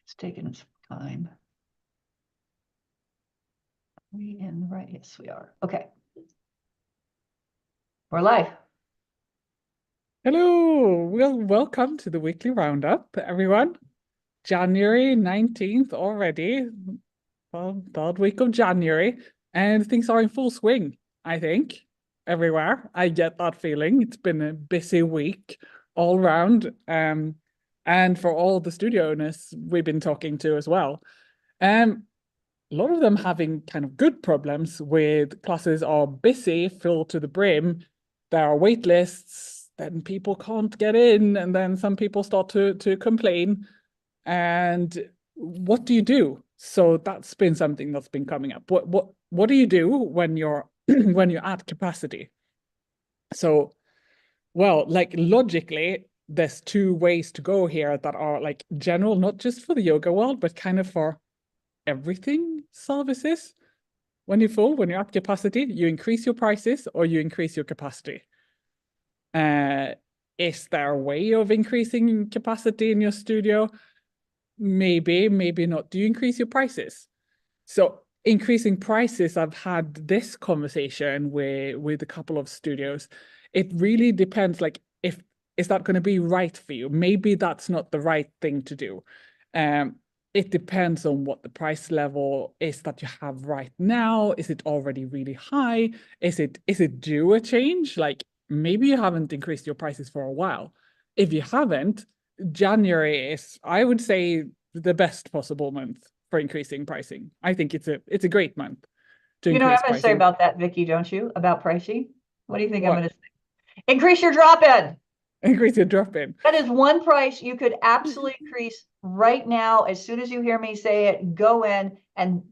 It's taking some time. Are we in right? Yes, we are. Okay. We're live. Hello, well, welcome to the Weekly Roundup, everyone. January 19th already, well, third week of January, and things are in full swing, I think, everywhere. I get that feeling. It's been a busy week all round, and for all the studio owners we've been talking to as well. A lot of them having kind of good problems with classes are busy, filled to the brim. There are wait lists, then people can't get in, and then some people start to complain. And what do you do? So that's been something that's been coming up. What do you do when you're when you're at capacity? So, well, like logically, there's two ways to go here that are like general, not just for the yoga world, but kind of for everything services. When you're full, when you're at capacity, you increase your prices or you increase your capacity. Is there a way of increasing capacity in your studio? Maybe, maybe not. Do you increase your prices? So increasing prices, I've had this conversation with a couple of studios. It really depends, like if is that going to be right for you? Maybe that's not the right thing to do. It depends on what the price level is that you have right now. Is it already really high? Is it due a change? Like maybe you haven't increased your prices for a while. If you haven't, January is, I would say, the best possible month for increasing pricing. I think it's a great month to You know what increase I'm going to say pricing. about that, Vicky, don't you? About pricing? What do you think I'm going What? to say? Increase your drop-in. Increase your drop in. That is one price you could absolutely increase right now. As soon as you hear me say it, go in and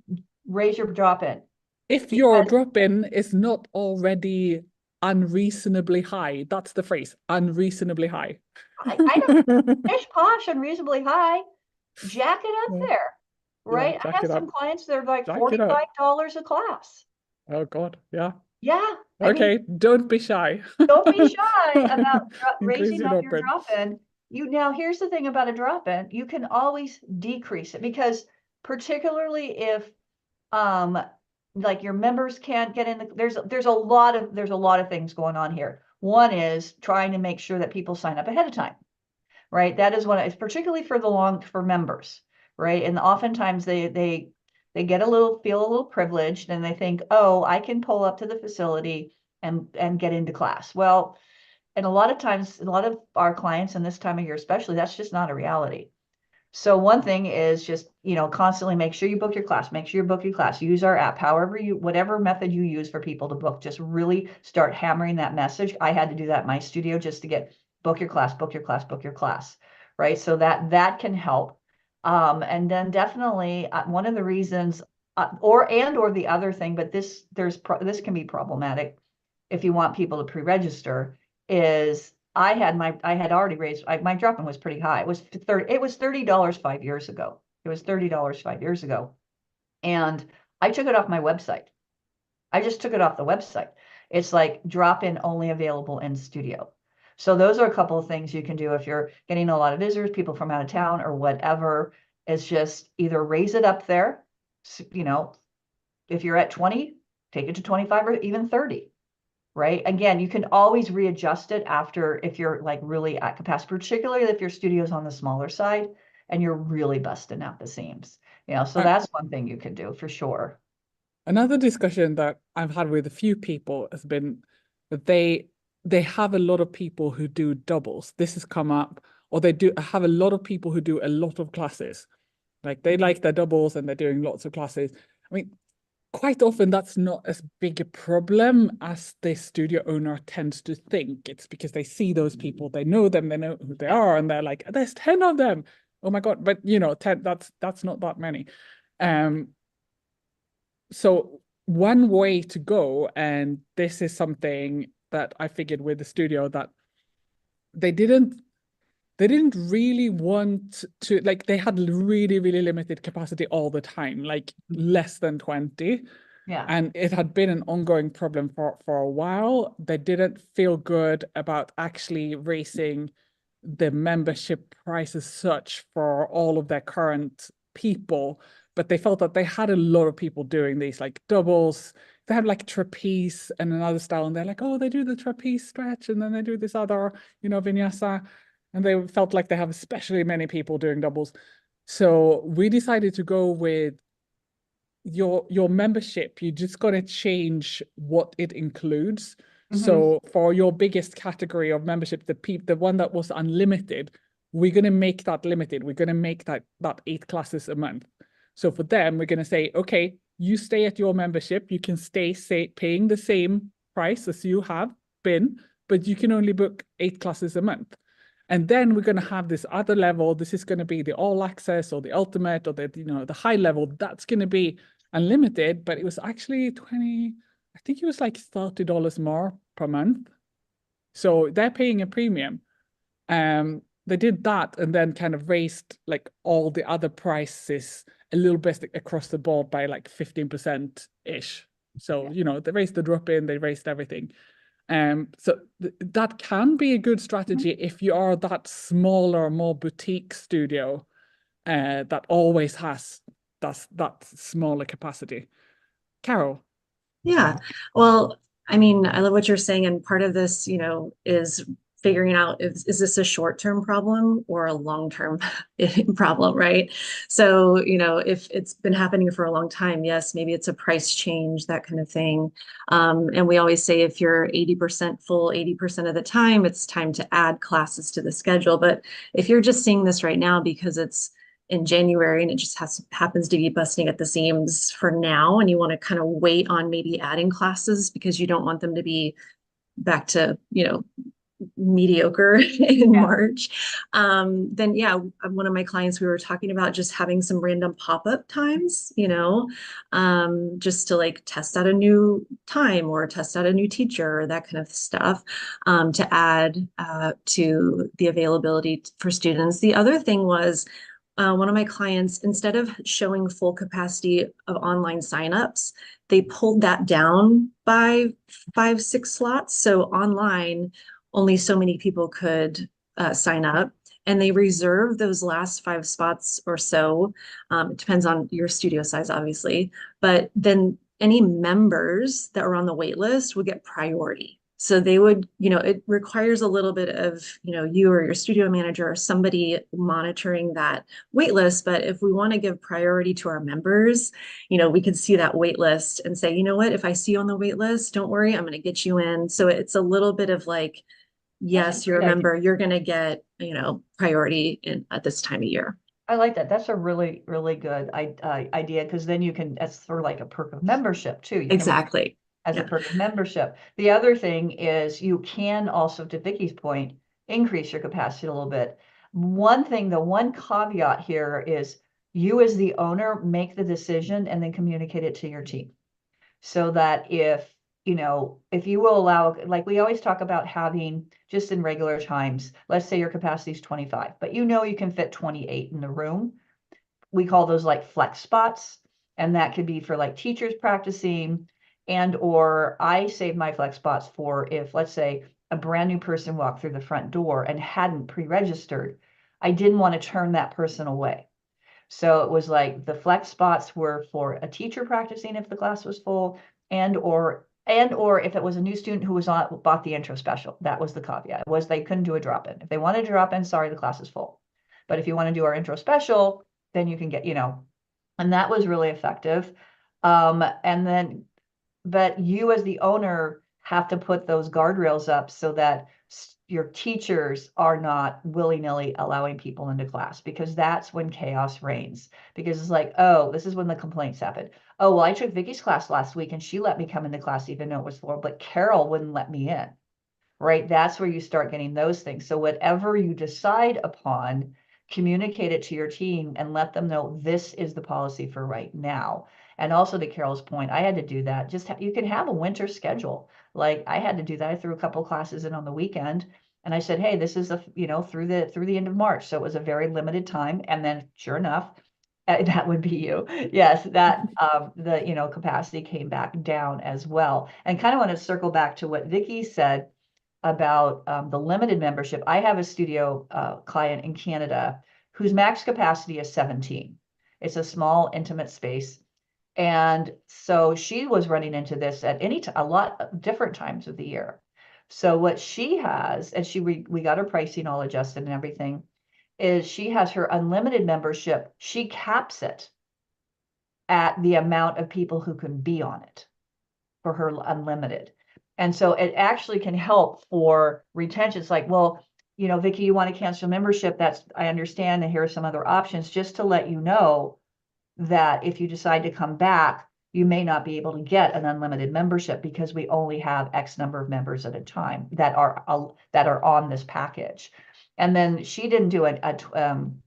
raise your drop-in. If your Because drop in is not already unreasonably high, that's the phrase, unreasonably high. I don't pish posh and reasonably high. Jack it up Yeah, there, yeah, right? I jack have it up. some clients that are like Jack it up. $45 a class. Oh God, yeah. Yeah, I mean, Okay, don't be shy. don't be shy about Increase raising your up drop your in. drop-in. You now, here's the thing about a drop-in, you can always decrease it because particularly if like your members can't get in there's a lot of things going on here. One is trying to make sure that people sign up ahead of time, right? That is what it's particularly for members, right? And oftentimes they get feel a little privileged and they think, oh, I can pull up to the facility and get into class. Well, and a lot of times, a lot of our clients in this time of year, especially, that's just not a reality. So one thing is just, constantly make sure you book your class, make sure you book your class, use our app, whatever method you use for people to book, just really start hammering that message. I had to do that in my studio just to get book your class, book your class, book your class, right? So that can help. And then definitely one of the reasons, or the other thing, but this can be problematic if you want people to pre-register, is I had already raised my drop-in was pretty high. It was $30 5 years ago. It was $30 5 years ago. And I took it off my website. I just took it off the website. It's like drop-in only available in studio. So those are a couple of things you can do if you're getting a lot of visitors, people from out of town or whatever. It's just either raise it up there, if you're at 20, take it to 25 or even 30. Right? Again, you can always readjust it after if you're like really at capacity, particularly if your studio's on the smaller side and you're really busting out the seams. So Uh, that's one thing you can do for sure. Another discussion that I've had with a few people has been that they have a lot of people who do doubles. This has come up, or they do have a lot of people who do a lot of classes. Like they like their doubles and they're doing lots of classes. I mean, quite often that's not as big a problem as the studio owner tends to think. It's because they see those people, they know them, they know who they Yeah. are, and they're like, there's 10 of them. Oh my God. But 10, that's not that many. Um, so one way to go, and this is something that I figured with the studio that they didn't they didn't really want to, like they had really, really limited capacity all the time, like less than 20. Yeah. And it had been an ongoing problem for a while. They didn't feel good about actually raising the membership price as such for all of their current people, but they felt that they had a lot of people doing these like doubles. They had like trapeze and another style, and they're like, oh, they do the trapeze stretch, and then they do this other, vinyasa, and they felt like they have especially many people doing doubles. So we decided to go with your membership. You just got to change what it includes. So for your biggest category of membership, the one that was unlimited, we're going to make that limited. We're going to make that 8 classes a month. So for them, we're going to say, okay, you stay at your membership. You can stay paying the same price as you have been, but you can only book 8 classes a month. And then we're going to have this other level. This is going to be the all access or the ultimate or the high level. That's going to be unlimited, but it was actually I think it was like $30 more per month. So they're paying a premium. They did that and then kind of raised like all the other prices a little bit across the board by like 15% ish. So, they raised the drop in, they raised everything. So that can be a good strategy if you are that smaller, more boutique studio that always has that smaller capacity. Carol. Yeah. Well, I mean, I love what you're saying. And part of this, is figuring out is this a short-term problem or a long-term problem, right? So, if it's been happening for a long time, yes, maybe it's a price change, that kind of thing. And we always say if you're 80% full, 80% of the time, it's time to add classes to the schedule. But if you're just seeing this right now because it's in January and it just happens to be busting at the seams for now, and you want to kind of wait on maybe adding classes because you don't want them to be back to mediocre in March, then yeah, one of my clients, we were talking about just having some random pop-up times, just to like test out a new time or test out a new teacher or that kind of stuff, to add to the availability for students. The other thing was one of my clients, instead of showing full capacity of online signups, they pulled that down by 5, 6 slots. So online, only so many people could sign up, and they reserve those last 5 spots or so. It depends on your studio size, obviously, but then any members that were on the wait list would get priority. So they would, it requires a little bit of, you or your studio manager or somebody monitoring that wait list. But if we want to give priority to our members, we could see that wait list and say, you know what, if I see you on the wait list, don't worry, I'm going to get you in. So it's a little bit of like, yes, you're a member, you're going to get, priority at this time of year. I like that. That's a really, really good idea, because then you can, that's sort of like a perk of membership too. You Exactly. As a perk of membership. The other thing is you can also, to Vicky's point, increase your capacity a little bit. The one caveat here is you as the owner make the decision and then communicate it to your team. So that if you will allow, like we always talk about having just in regular times, let's say your capacity is 25, but you can fit 28 in the room. We call those like flex spots. And that could be for like teachers practicing, or I save my flex spots for if, let's say, a brand new person walked through the front door and hadn't pre-registered. I didn't want to turn that person away. So it was like the flex spots were for a teacher practicing if the class was full, or if it was a new student who bought the intro special. That was the caveat. It was they couldn't do a drop-in. If they wanted to drop in, sorry, the class is full. But if you want to do our intro special, then you can get, and that was really effective. But you as the owner have to put those guardrails up so that your teachers are not willy-nilly allowing people into class, because that's when chaos reigns. Because it's like, oh, this is when the complaints happen. Oh, well, I took Vicky's class last week and she let me come into class even though it was full, but Carol wouldn't let me in. Right? That's where you start getting those things. So whatever you decide upon, communicate it to your team and let them know this is the policy for right now. And also to Carol's point, I had to do that. You can have a winter schedule. Like I had to do that. I threw a couple classes in on the weekend, and I said, hey, this is through the end of March. So it was a very limited time. And then sure enough, that would be you. Yes, that capacity came back down as well. And kind of want to circle back to what Vicky said. about the limited membership. I have a studio client in Canada whose max capacity is 17. It's a small, intimate space. And so she was running into this at a lot of different times of the year. So what she has, and we got her pricing all adjusted and everything, is she has her unlimited membership. She caps it at the amount of people who can be on it for her unlimited. And so it actually can help for retention. It's like, well, Vicky, you want to cancel membership. I understand. And here are some other options, just to let you know that if you decide to come back, you may not be able to get an unlimited membership because we only have X number of members at a time that are on this package. And then she didn't do an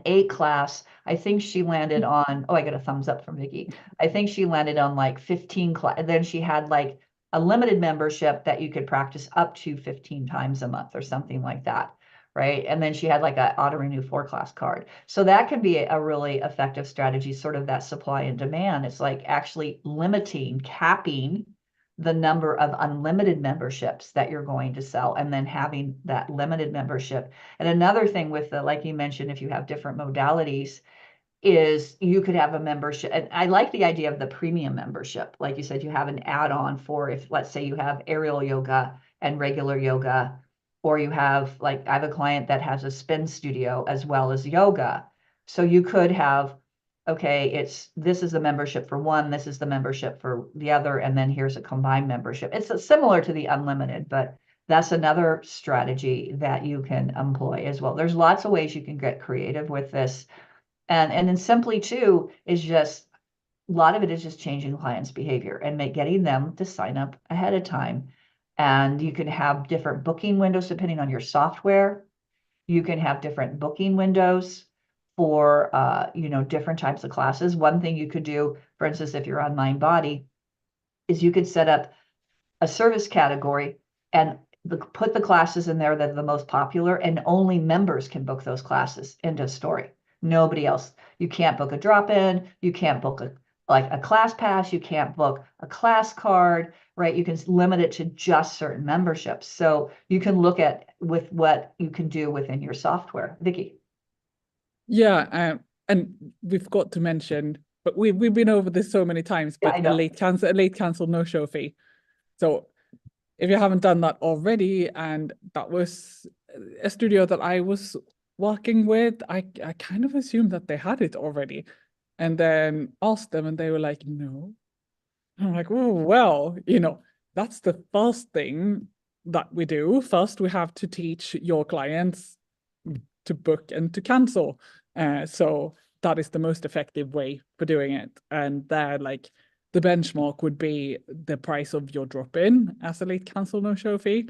8 class. I think she landed on, I got a thumbs up from Vicky. I think she landed on like 15 class. And then she had like a limited membership that you could practice up to 15 times a month or something like that. Right. And then she had like a auto renew 4-class card. So that could be a really effective strategy, sort of that supply and demand. It's like actually capping the number of unlimited memberships that you're going to sell, and then having that limited membership. And another thing with like you mentioned, if you have different modalities, is you could have a membership. And I like the idea of the premium membership. Like you said, you have an add-on for, if let's say you have aerial yoga and regular yoga, or you have, like, I have a client that has a spin studio as well as yoga. So you could have, okay, this is the membership for one, this is the membership for the other, and then here's a combined membership. It's similar to the unlimited, but that's another strategy that you can employ as well. There's lots of ways you can get creative with this. And then simply too is just, a lot of it is just changing clients' behavior and getting them to sign up ahead of time. And you can have different booking windows depending on your software. You can have different booking windows for different types of classes. One thing you could do, for instance, if you're on Mind Body, is you could set up a service category and put the classes in there that are the most popular, and only members can book those classes. End of story. Nobody else. You can't book a drop-in. You can't book a class pass. You can't book a class card, right? You can limit it to just certain memberships. So you can look at with what you can do within your software. Vicky. Yeah, and we've got to mention, but we've been over this so many times, Yeah, but I know. a late cancel no show fee. So if you haven't done that already, and that was a studio that I was working with, I kind of assumed that they had it already, and then asked them, and they were like, no. I'm like, oh, well, that's the first thing that we do. First, we have to teach your clients to book and to cancel. So that is the most effective way for doing it. And then, like, the benchmark would be the price of your drop-in as a late cancel no-show fee.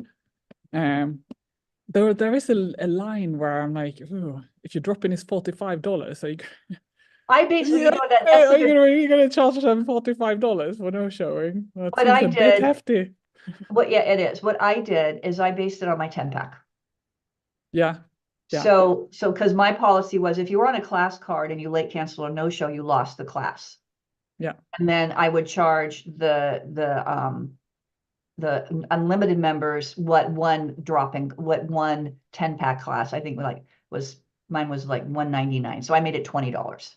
There is a line where I'm like, ooh, if your drop-in is $45, so I basically, yeah, that's you're gonna charge them $45 for no showing. That what seems I a bit did. hefty. Yeah, it is. What I did is I based it on my 10-pack. Yeah. So because my policy was, if you were on a class card and you late cancel or no show, you lost the class. Yeah. And then I would charge the unlimited members what one 10-pack class, I think mine was like $199. So I made it $20.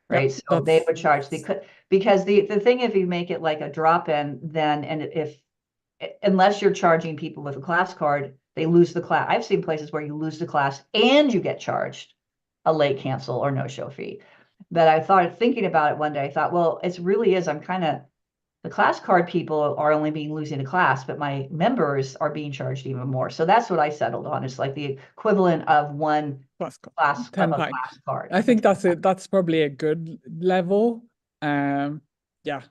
Right. So they would charge because the thing, if you make it like a drop-in, then, and unless you're charging people with a class card, they lose the class. I've seen places where you lose the class and you get charged a late cancel or no show fee. But I thought, thinking about it one day, I thought, well, it really is. The class card people are only losing a class, but my members are being charged even more. So that's what I settled on. It's like the equivalent of one class 10 of a pack. class card. I think that's probably a good level. Yeah.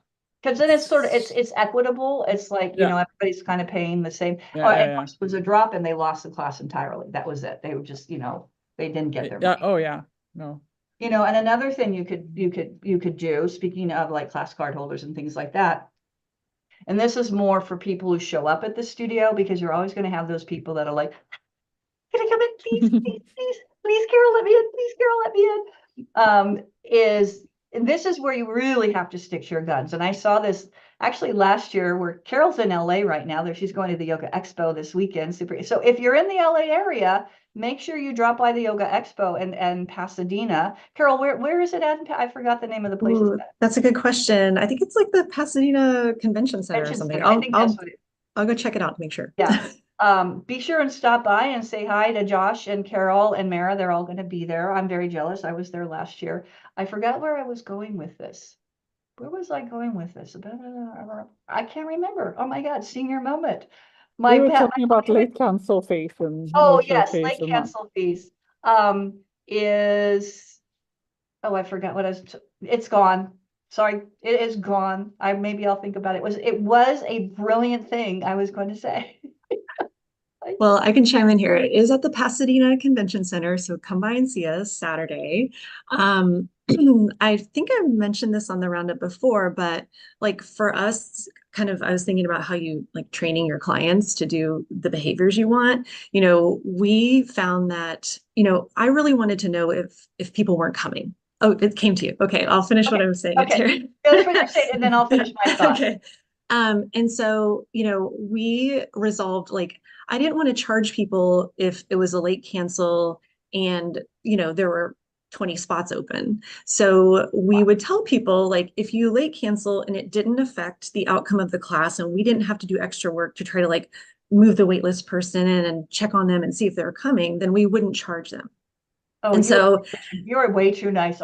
Because then it's sort of, it's equitable. It's like, everybody's kind of paying the same. And it was a drop and they lost the class entirely. That was it. They were just, they didn't get their money. Oh yeah. No. And another thing you could do, speaking of like class card holders and things like that, and this is more for people who show up at the studio, because you're always going to have those people that are like, can I come in, please, please, please, please, Carol, let me in, please, Carol, let me in. Is and this is where you really have to stick to your guns. And I saw this actually last year where Carol's in LA right now. There she's going to the Yoga Expo this weekend. So if you're in the LA area, make sure you drop by the Yoga Expo and Pasadena. Carol, where is it at? I forgot the name of the place. Ooh, that's a good question. I think it's like the Pasadena Convention Center or Convention something. Center. I think that's what it is. I'll go check it out to make sure. Yeah. Be sure and stop by and say hi to Josh and Carol and Mara. They're all going to be there. I'm very jealous. I was there last year. I forgot where I was going with this. Where was I going with this? I can't remember. Oh my God, senior moment. We were talking about late cancel fees and Oh no-show yes, fees late and that. cancel fees. Is oh, I forgot what it's gone. Sorry, it is gone. Maybe I'll think about it. It was a brilliant thing I was going to say. Well, I can chime in here. It is at the Pasadena Convention Center, so come by and see us Saturday. I think I mentioned this on the roundup before, but like for us, kind of, I was thinking about how you like training your clients to do the behaviors you want. We found that, I really wanted to know if people weren't coming. Oh, it came to you. Okay, I'll finish what I was saying. Okay, finish what you're saying, and then I'll finish my thought. Okay. And so, we resolved like I didn't want to charge people if it was a late cancel and, there were 20 spots open. So we would tell people like, if you late cancel and it didn't affect the outcome of the class and we didn't have to do extra work to try to like move the waitlist person in and check on them and see if they're coming, then we wouldn't charge them. Oh, and so you're way too nice.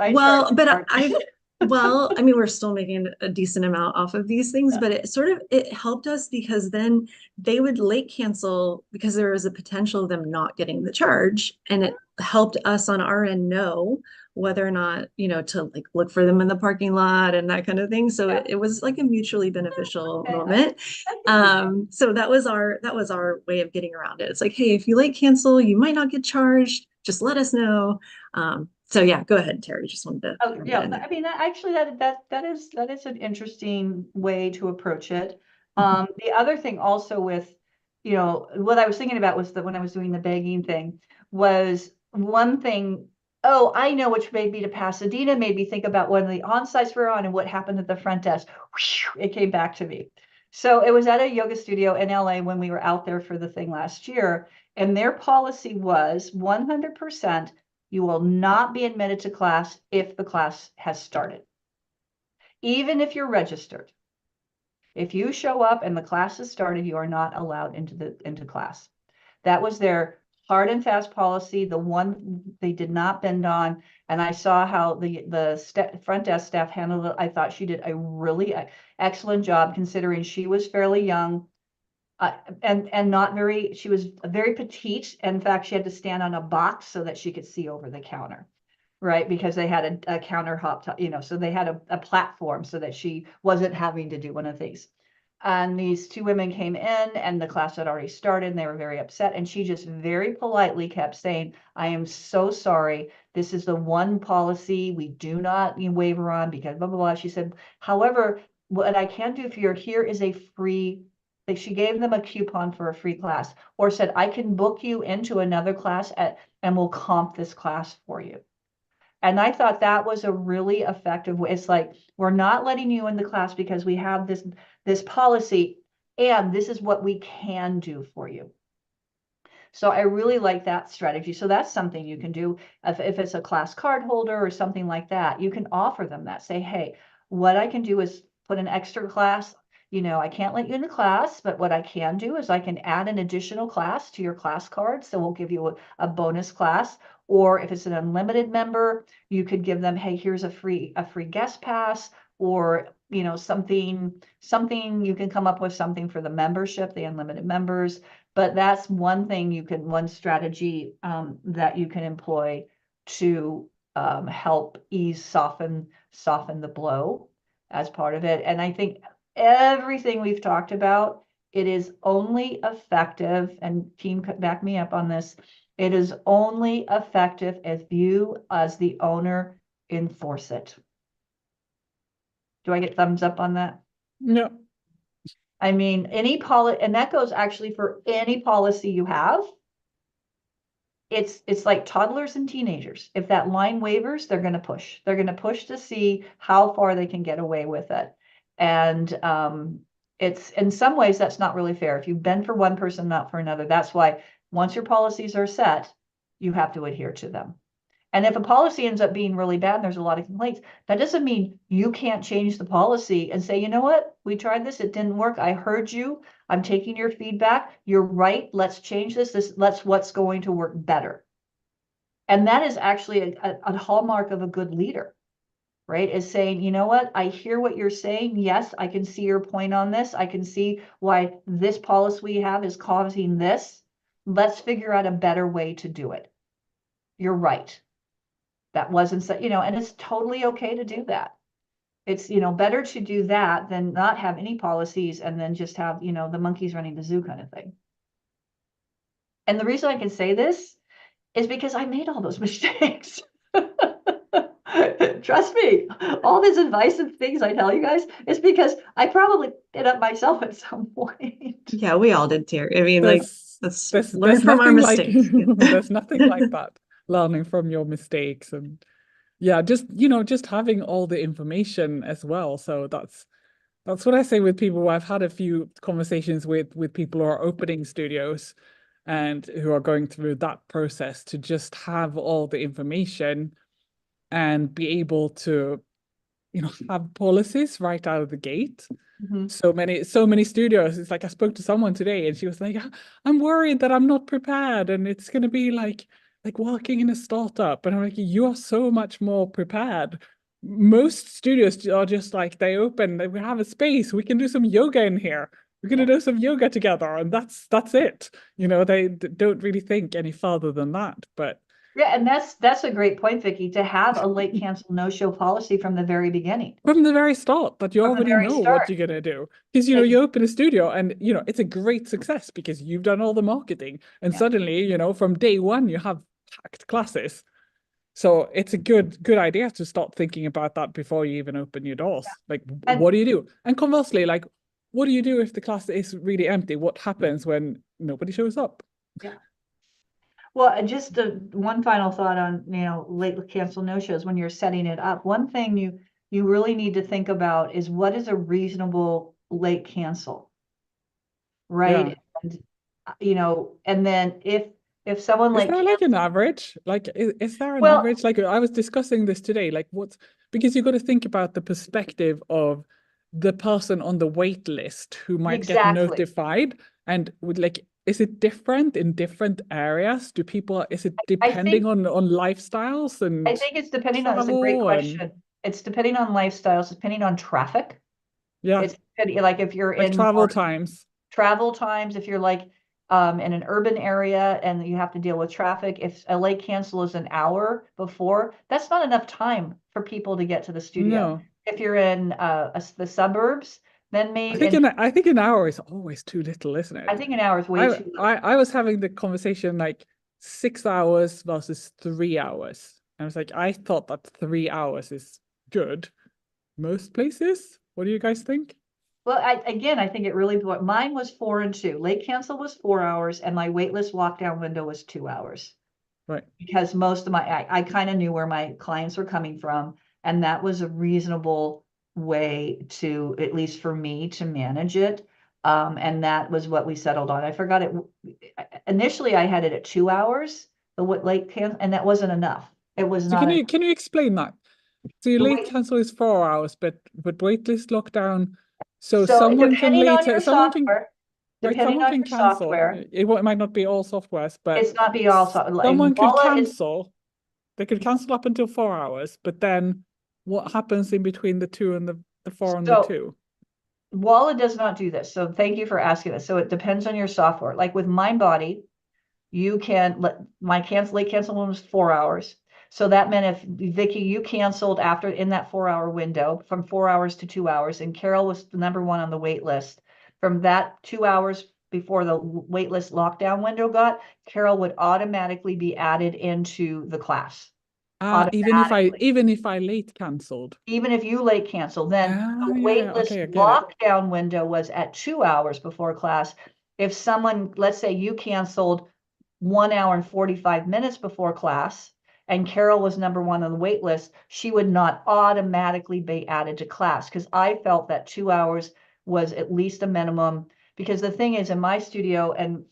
Well, I mean, we're still making a decent amount off of these things, but it helped us because then they would late cancel because there was a potential of them not getting the charge. And it helped us on our end know whether or not, to like look for them in the parking lot and that kind of thing. So it was like a mutually beneficial moment. So that was our way of getting around it. It's like, hey, if you late cancel, you might not get charged. Just let us know. So yeah, go ahead, Terry. Just wanted to. Oh yeah, I mean, actually, that is an interesting way to approach it. The other thing also with, what I was thinking about was that when I was doing the begging thing was one thing. Oh, I know, which made me to Pasadena, made me think about when the on-sites were on and what happened at the front desk. Whew, it came back to me. So it was at a yoga studio in LA when we were out there for the thing last year, and their policy was 100%. You will not be admitted to class if the class has started. Even if you're registered. If you show up and the class has started, you are not allowed into class. That was their hard and fast policy, the one they did not bend on. And I saw how the front desk staff handled it. I thought she did a really excellent job considering she was fairly young. And not very, she was very petite. In fact, she had to stand on a box so that she could see over the counter, right? Because they had a counter hop, so they had a platform so that she wasn't having to do one of these. And these two women came in and the class had already started and they were very upset. And she just very politely kept saying, I am so sorry. This is the one policy we do not waiver on because blah, blah, blah. She said, however, what I can do if you're here is a free, like she gave them a coupon for a free class or said, I can book you into another class and we'll comp this class for you. And I thought that was a really effective way. It's like, we're not letting you in the class because we have this policy and this is what we can do for you. So I really like that strategy. So that's something you can do. If it's a class card holder or something like that, you can offer them that. Say, hey, what I can do is put an extra class. I can't let you in the class, but what I can do is I can add an additional class to your class card. So we'll give you a bonus class. Or if it's an unlimited member, you could give them, hey, here's a free guest pass, or something you can come up with something for the membership, the unlimited members. But that's one strategy that you can employ to help soften the blow as part of it. And I think everything we've talked about, it is only effective, and team back me up on this, it is only effective if you as the owner enforce it. Do I get thumbs up on that? No. I mean, any policy, and that goes actually for any policy you have. it's like toddlers and teenagers. If that line wavers, they're going to push. They're going to push to see how far they can get away with it. And it's in some ways that's not really fair. If you bend for one person, not for another. That's why once your policies are set, you have to adhere to them. And if a policy ends up being really bad and there's a lot of complaints, that doesn't mean you can't change the policy and say, you know what, we tried this, it didn't work. I heard you. I'm taking your feedback. You're right. Let's change this. Let's what's going to work better. And that is actually a hallmark of a good leader, right? Is saying, you know what, I hear what you're saying. Yes, I can see your point on this. I can see why this policy we have is causing this. Let's figure out a better way to do it. You're right. That wasn't, and it's totally okay to do that. It's, better to do that than not have any policies and then just have, the monkeys running the zoo kind of thing. And the reason I can say this is because I made all those mistakes. Trust me, all this advice and things I tell you guys is because I probably did it myself at some point. Yeah, we all did, Terry. I mean, like, let's learn there's from our nothing like mistakes. there's nothing like that. Learning from your mistakes and yeah, just having all the information as well. So that's what I say with people. I've had a few conversations with people who are opening studios and who are going through that process to just have all the information and be able to, have policies right out of the gate. Mm-hmm. So many studios. It's like I spoke to someone today and she was like, I'm worried that I'm not prepared and it's going to be like working in a startup. And I'm like, you are so much more prepared. Most studios are just like, they we have a space, we can do some yoga in here. We're going to do some yoga together. And that's it. They don't really think any further than that. But yeah, and that's a great point, Vicky, to have a late cancel no-show policy from the very beginning. From the very start, that you From the already very know start. what you're going to do. Because, you open a studio and, it's a great success because you've done all the marketing. And suddenly, from day one, you have packed classes. So it's a good idea to start thinking about that before you even open your doors. Like, what do you do? And conversely, like, what do you do if the class is really empty? What happens when nobody shows up? Yeah. Well, just one final thought on, late cancel no-shows when you're setting it up. One thing you really need to think about is what is a reasonable late cancel, right? Yeah. And, and then if someone Is there like an average? Like, is there an average? Like, I was discussing this today. Like, because you got to think about the perspective of the person on the wait list who might get notified, and is it different in different areas? Is it depending on lifestyles and I think it's depending on, it's a great question. It's depending on lifestyles, depending on traffic. Yeah. It's like if you're in travel times, if you're like in an urban area and you have to deal with traffic, if a late cancel is an hour before, that's not enough time for people to get to the studio. No. If you're in the suburbs, then maybe I think an hour is always too little, isn't it? I think an hour is way too little. I was having the conversation like 6 hours versus 3 hours. I was like, I thought that 3 hours is good. Most places. What do you guys think? Well, I think it really, mine was 4 and 2. Late cancel was 4 hours and my waitlist lockdown window was 2 hours. Right. Because most of I kind of knew where my clients were coming from. And that was a reasonable way to, at least for me, to manage it. And that was what we settled on. I forgot it. Initially, I had it at 2 hours, the late cancel, and that wasn't enough. It was not. Can you explain that? So your late cancel is 4 hours, but waitlist lockdown. So someone can cancel. It might not be all softwares, but it's not be all software. Someone could cancel. They could cancel up until 4 hours, but then what happens in between the 2 and the 4 and the 2? Walla does not do this. So thank you for asking this. So it depends on your software. Like with MindBody, you can my late cancel one was 4 hours. So that meant if Vicky, you canceled after in that 4 hour window from 4 hours to 2 hours, and Carol was the number one on the wait list. From that 2 hours before the wait list lockdown window Carol would automatically be added into the class. Even if I late canceled. Even if you late canceled, then the waitlist lockdown window was at 2 hours before class. If someone, let's say you canceled 1 hour and 45 minutes before class, and Carol was number one on the wait list, she would not automatically be added to class, because I felt that 2 hours was at least a minimum. Because the thing is, in my studio, and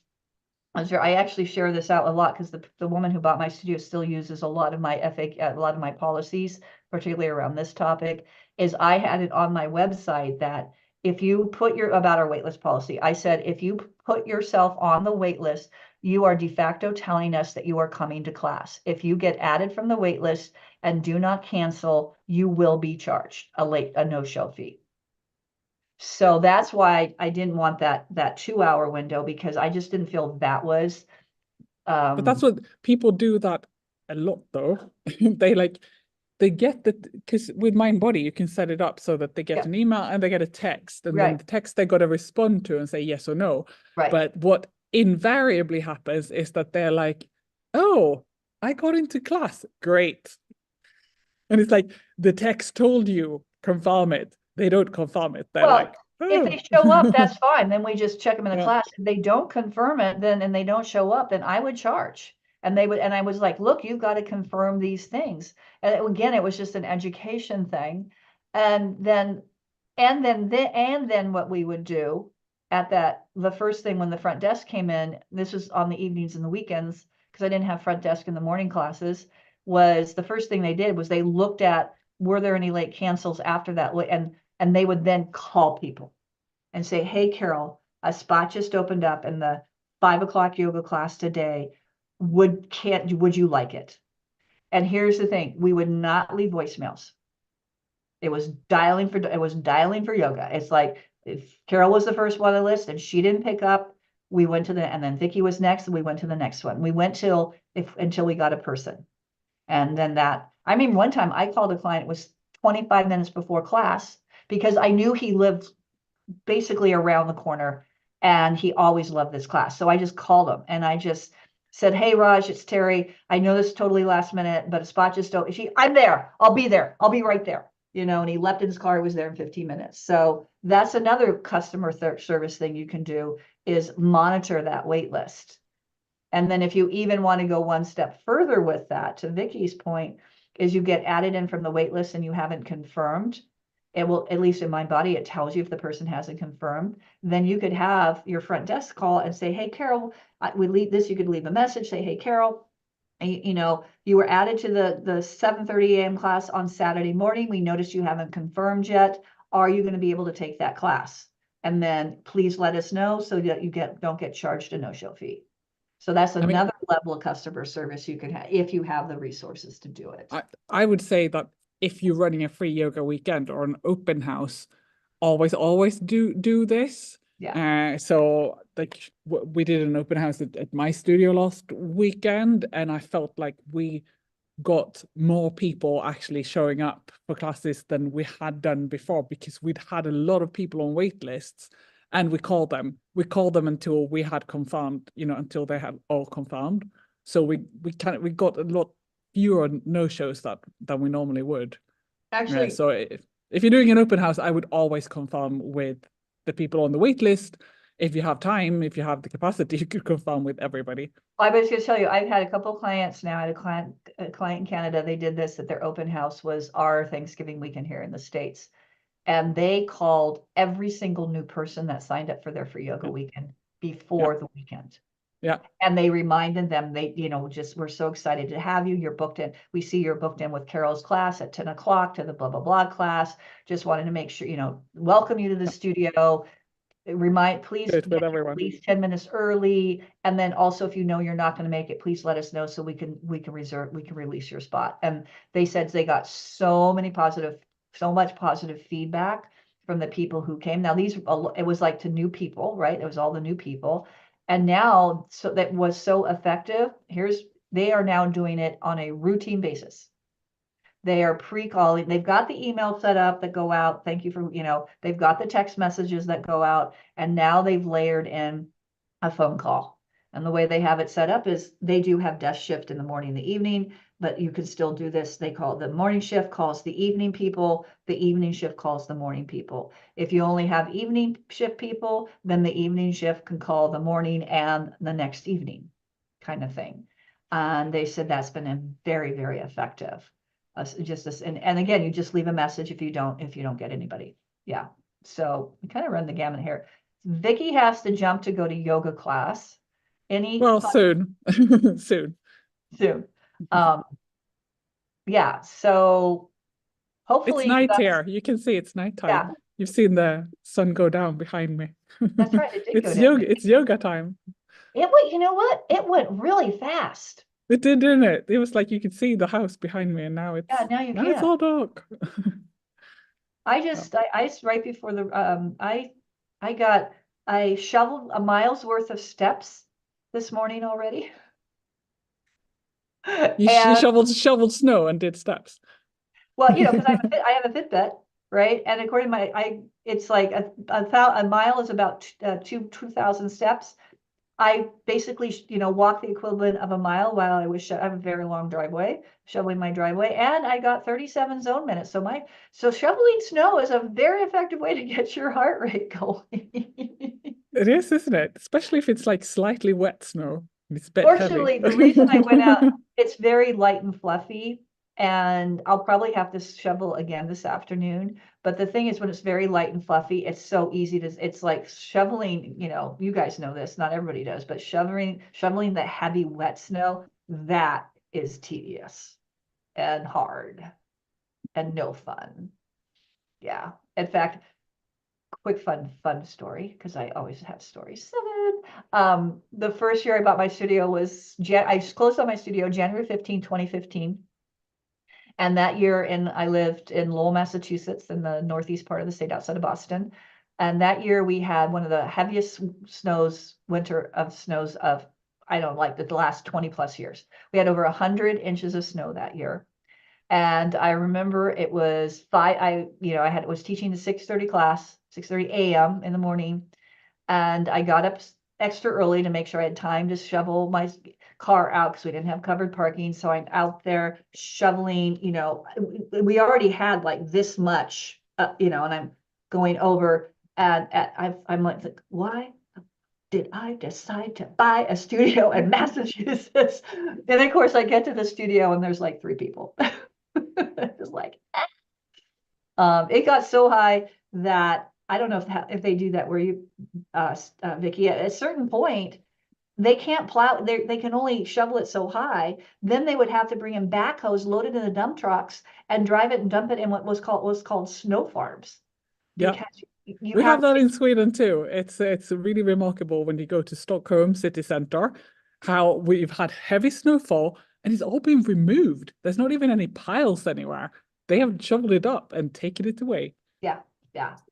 I actually share this out a lot, because the woman who bought my studio still uses a lot of my a lot of my policies, particularly around this topic, is I had it on my website that if you put about our waitlist policy, I said, if you put yourself on the waitlist, you are de facto telling us that you are coming to class. If you get added from the waitlist and do not cancel, you will be charged a no-show fee. So that's why I didn't want that 2 hour window, because I just didn't feel that was But that's what people do that a lot though. They get that, because with MindBody you can set it up so that they get an email and they get a text, and then Right. the text they got to respond to and say yes or no. Right. But what invariably happens is that they're like, oh, I got into class, great. And it's like, the text told you, confirm it. They don't confirm it. They're Well, like, if oh. they show up, that's fine. Then we just check them in the Yeah. class. If they don't confirm it, then and they don't show up, then I would charge. And I was like, look, you've got to confirm these things. And again, it was just an education thing. And then what we would do at the first thing when the front desk came in, this was on the evenings and the weekends, because I didn't have front desk in the morning classes, was the first thing they did was they looked at, were there any late cancels after that? And they would then call people and say, hey, Carol, a spot just opened up in the 5 o'clock yoga class today. Would you like it? And here's the thing, we would not leave voicemails. It was dialing for yoga. It's like, if Carol was the first one on the list and she didn't pick up, we went to and then Vicky was next, and we went to the next one. We went until we got a person. And then I mean, one time I called a client, it was 25 minutes before class, because I knew he lived basically around the corner and he always loved this class. So I just called him and I just said, hey, Raj, it's Terry. I know this is totally last minute, but a spot just don't, I'm there. I'll be there. I'll be right there. And he leapt in his car, was there in 15 minutes. So that's another customer service thing you can do, is monitor that wait list. And then if you even want to go one step further with that, to Vicky's point, is you get added in from the wait list and you haven't confirmed. It will, at least in MindBody, it tells you if the person hasn't confirmed. Then you could have your front desk call and say, hey, Carol, you could leave a message, say, hey, Carol, you were added to the 7:30 a.m. class on Saturday morning. We noticed you haven't confirmed yet. Are you going to be able to take that class? And then please let us know so that you don't get charged a no-show fee. So that's another level of customer service you can have if you have the resources to do it. I would say that if you're running a free yoga weekend or an open house, always do this. Yeah. So like we did an open house at my studio last weekend, and I felt like we got more people actually showing up for classes than we had done before, because we'd had a lot of people on wait lists. And we called them until we had confirmed, until they had all confirmed. So we got a lot fewer no-shows than we normally would. Actually, so if you're doing an open house, I would always confirm with the people on the wait list. If you have time, if you have the capacity, you could confirm with everybody. I was going to tell you, I've had a couple of clients now. I had a client in Canada. They did this, that their open house was our Thanksgiving weekend here in the States. And they called every single new person that signed up for their free yoga weekend before the weekend. Yeah. And they reminded them, we're so excited to have you. You're booked in. We see you're booked in with Carol's class at 10 o'clock to the blah, blah, blah class. Just wanted to make sure, welcome you to the studio. Please get at least 10 minutes early. And then also, if you're not going to make it, please let us know so we can release your spot. And they said they got so much positive feedback from the people who came. Now it was like to new people, right? It was all the new people. And now, so that was so effective. They are now doing it on a routine basis. They are pre-calling. They've got the email set up that go out. Thank you for, they've got the text messages that go out. And now they've layered in a phone call. And the way they have it set up is they do have desk shift in the morning and the evening, but you can still do this. They call it the morning shift calls the evening people. The evening shift calls the morning people. If you only have evening shift people, then the evening shift can call the morning and the next evening kind of thing. And they said that's been very, very effective. And again, you just leave a message if you don't get anybody. Yeah. So we kind of run the gamut here. Vicky has to jump to go to yoga class. Well, soon. Soon. Soon. Yeah, so It's hopefully night that's, here. You can see it's nighttime. yeah, You've seen the sun go down behind me. that's right. It did go It's down. yoga time. It went, you know what? It went really fast. It did, didn't it? It was like you could see the house behind me, and now Yeah, now you it's can. all dark. I right before the I shoveled a mile's worth of steps this morning already. You And shoveled snow and did steps. well, because I have a Fitbit, right? And according to it's like a mile is about 2,000 steps. I basically, walked the equivalent of a mile while I have a very long driveway, shoveling my driveway, and I got 37 zone minutes. So shoveling snow is a very effective way to get your heart rate going. It is, isn't it? Especially if it's like slightly wet snow. It's a bit Fortunately, heavy. the reason I went out, it's very light and fluffy, and I'll probably have to shovel again this afternoon. But the thing is, when it's very light and fluffy, it's so easy it's like shoveling, you guys know this, not everybody does, but shoveling the heavy wet snow, that is tedious and hard and no fun. Yeah. In fact, quick fun story, because I always have stories. The first year I bought my studio was I closed on my studio January 15, 2015. And that year I lived in Lowell, Massachusetts, in the northeast part of the state outside of Boston. And that year we had one of the heaviest winter snows of, I don't like the last 20 plus years. We had over 100 inches of snow that year. And I remember it was was teaching the 6:30 class, 6:30 a.m. in the morning. And I got up extra early to make sure I had time to shovel my car out because we didn't have covered parking. So I'm out there shoveling, we already had like this much, and I'm going over and I'm like, why did I decide to buy a studio in Massachusetts? And of course I get to the studio and there's like 3 people. It's like, it got so high that I don't know if they do that where you, Vicky, at a certain point, they can't plow, they can only shovel it so high. Then they would have to bring in backhoes loaded in the dump trucks and drive it and dump it in what was called snow farms. Yeah. Because you We have that in Sweden too. It's really remarkable when you go to Stockholm city center, how we've had heavy snowfall and it's all been removed. There's not even any piles anywhere. They have shoveled it up and taken it away. Yeah.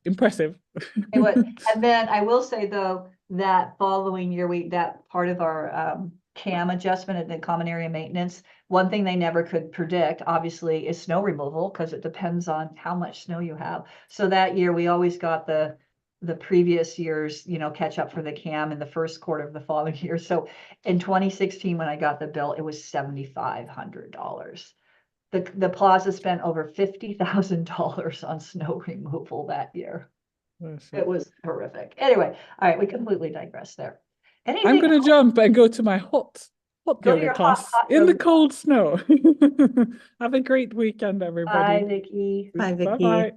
Impressive. It was, and then I will say though, that following year, that part of our CAM adjustment at the common area maintenance, one thing they never could predict, obviously, is snow removal, because it depends on how much snow you have. So that year, we always got the previous year's, catch up for the CAM in the first quarter of the following year. So in 2016, when I got the bill, it was $7,500. The plaza spent over $50,000 on snow removal that year. It was horrific. Anyway, all right, we completely digressed there. I'm Anything going to else? jump and go to my hot Go to yoga your class hot in the yoga cold snow. Have a great weekend, Bye, everybody. Vicky. Bye, Vicky. Bye-bye.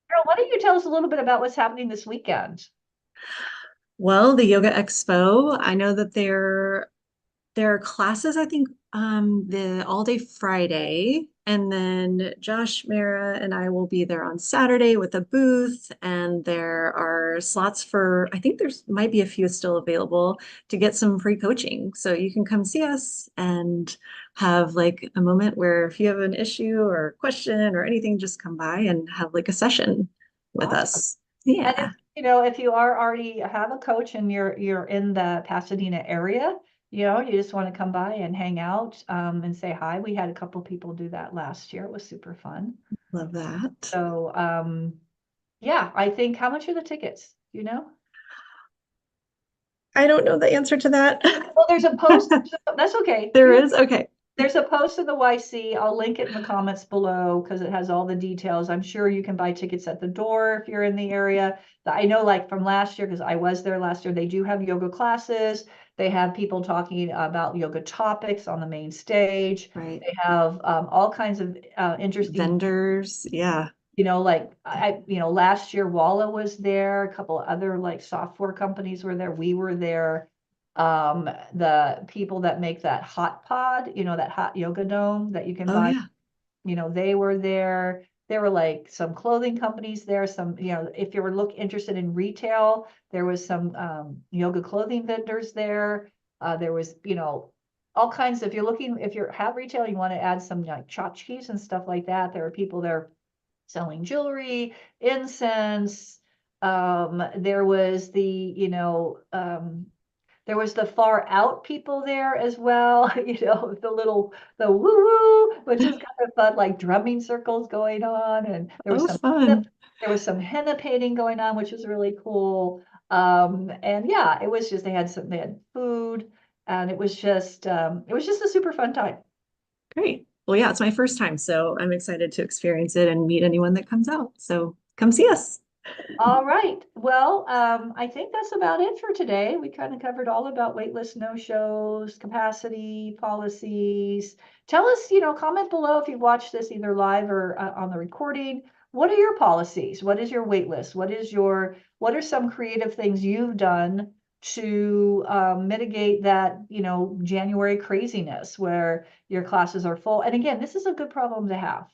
Carol, why don't you tell us a little bit about what's happening this weekend? Well, the Yoga Expo, I know that there are classes, I think, the all day Friday, and then Josh, Mara, and I will be there on Saturday with a booth, and there are slots for, I think there's might be a few still available to get some free coaching. So you can come see us and have like a moment where if you have an issue or question or anything, just come by and have like a session with Awesome. us. Yeah. And if you already have a coach and you're in the Pasadena area, you just want to come by and hang out, and say hi. We had a couple people do that last year. It was super fun. Love that. So, yeah, I think, how much are the tickets? You know? I don't know the answer to that. Well, there's a post. That's okay. There is? Okay. There's a post in the YC. I'll link it in the comments below because it has all the details. I'm sure you can buy tickets at the door if you're in the area. I know, like from last year, because I was there last year, they do have yoga classes. They have people talking about yoga topics on the main stage. Right. They have all kinds of interesting Vendors. Yeah. like last year Walla was there, a couple of other like software companies were there, we were there. The people that make that hot pod, that hot yoga dome that you can Oh, buy, yeah. they were there. There were like some clothing companies there, some, if you were interested in retail, there was some yoga clothing vendors there. There was, all kinds of, if you have retail, you want to add some like tchotchkes and stuff like that, there are people there selling jewelry, incense. There was there was the far out people there as well, the woo woo, which is kind of fun, like drumming circles going on. And Oh, fun. there was some henna painting going on, which was really cool. And yeah, it was just, they had food, and it was just a super fun time. Great. Well, yeah, it's my first time, so I'm excited to experience it and meet anyone that comes out. So come see us. All right. Well, I think that's about it for today. We kind of covered all about waitlist no-shows, capacity, policies. Tell us, comment below if you watched this either live or on the recording. What are your policies? What is your waitlist? What are some creative things you've done to mitigate that, January craziness where your classes are full? And again, this is a good problem to have.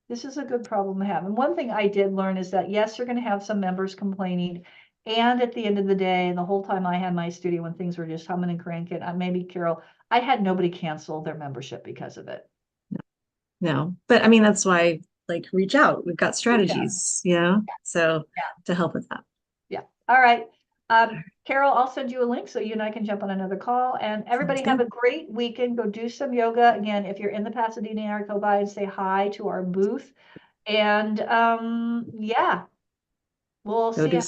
This is a good problem to have. And one thing I did learn is that, yes, you're going to have some members complaining. And at the end of the day, and the whole time I had my studio when things were just humming and cranking, maybe Carol, I had nobody cancel their membership because of it. No, but I mean, that's why, like, reach out. We've got Reach out. strategies, so to help with that. Yeah. All right. Carol, I'll send you a link so you and I can jump on another call. And everybody have a great weekend. Go do some yoga. Again, if you're in the Pasadena area, go by and say hi to our booth. And yeah, we'll Go see do you.